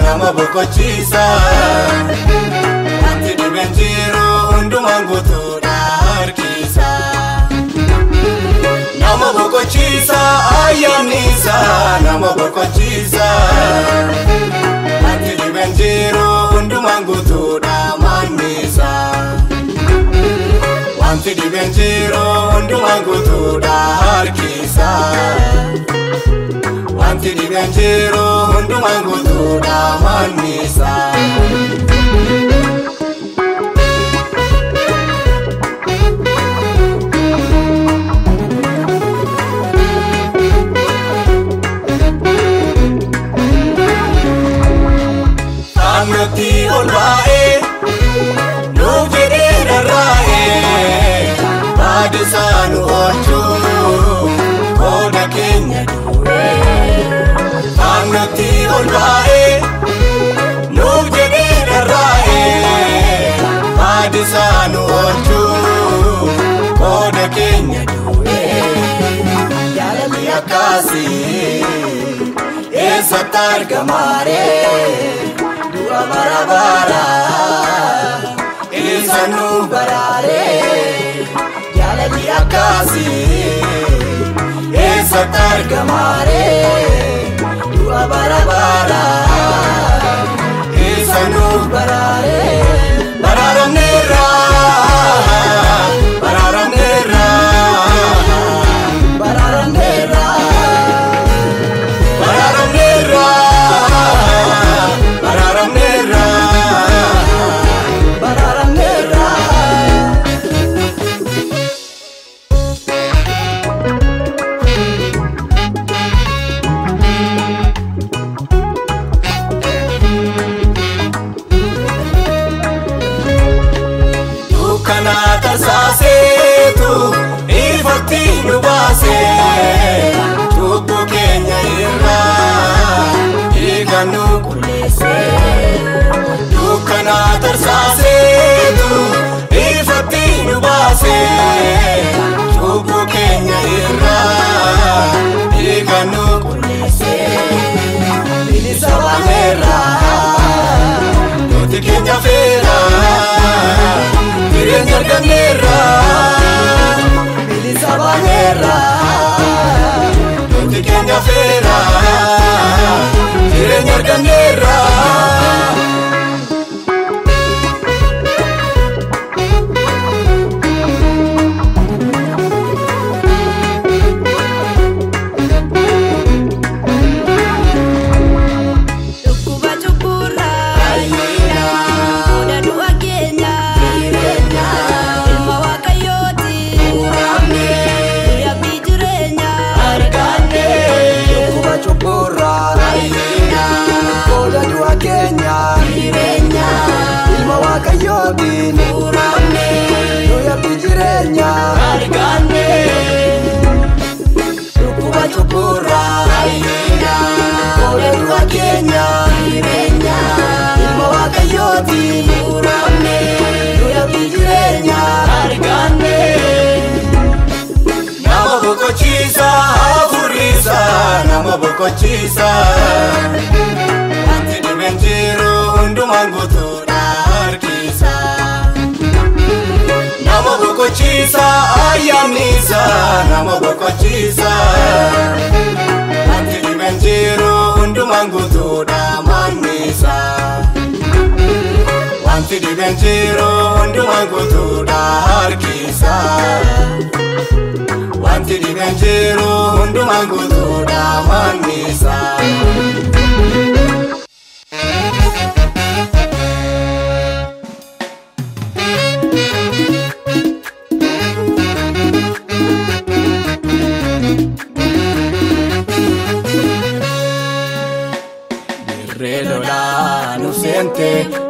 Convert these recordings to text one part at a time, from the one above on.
Nama bokochisa Anti dibenjiro undumangu tudarkisa Nama bokochisa ayamnisa Nama bokochisa Anti dibenjiro undumangu tudamanisa Anti dibenjiro undumangu tudarkisa Anti dibenjiro undumangu tudamanisa Anati olvae nujere rae badisanu ochu koda Kenya dure Anati olvae nujere rae badisanu ochu koda Kenya dure Jalali akasi esa targa mare Dua barabara isanu barare Jalali akasi esa targa mare Dua barabara isanu barare Bararam nera Bararam nera Bararam nera Bararam nera Bararam nera Bararam nera Kana tarsase tu ifatti nubase Tupu Kenya irra iganu kulese Kana tarsase tu ifatti nubase Tupu Kenya irra iganu kulese Bilisa wangera Tuti Kenya fera Kenya ganera Bilisa banera Tuti Kenya fera Kenya ganera Nama bokochisa Anti dibenjiro undumangu tudarkisa Nama bokochisa ayamnisa Nama bokochisa Anti dibenjiro undumangu tudamanisa Anti dibenjiro undumangu tudarkisa Anti dibenjiro dhibenjiru hundumaan guutuudha manni isaa.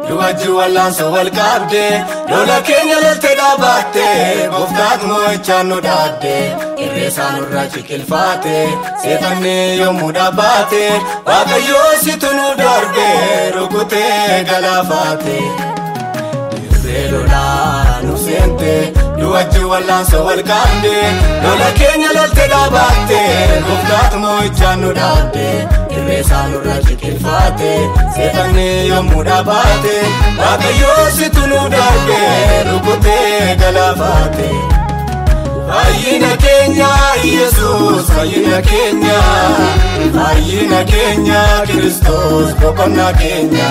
Duwaju wallanso walqabde lola keenya lolte dhaabate gooftaatu mo'ichaan nu dhaabde irreesaan irra ciqilfaate seetanni yommuu dhaabate waaqayyoo situ nu darbe rukutee galaafaate. Dirree lolaa nu seente duwaju wallanso walqabde lola keenya lolte dhaabate gooftaatu mo'ichaan nu dhaabde irreesaan irra ciqilfaate seetanni yommuu dhaabate waaqayyoo situ nu darbe rukutee galaafaate. Fayyina keenya Yesuus fayyina keenya fayyina keenya Kiristoos boqonnaa keenya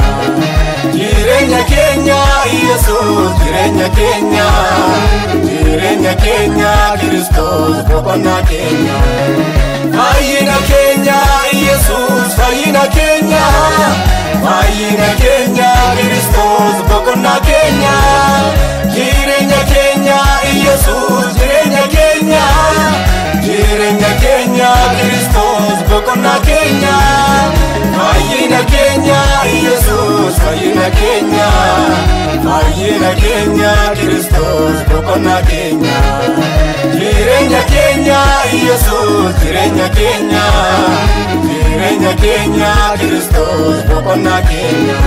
jireenya keenya Yesuus jireenya keenya Kiristoos boqonnaa keenya fayyina keenya Yesuus fayyina keenya Kiristoos boqonnaa keenya jireenya keenya Yesuus jireenya keenya Kiristoos boqonnaa keenya fayyina keenya Yesuus fayyina keenya Kiristoos boqonnaa keenya jireenya keenya Yesuus jireenya keenya Kiristoos boqonnaa keenya.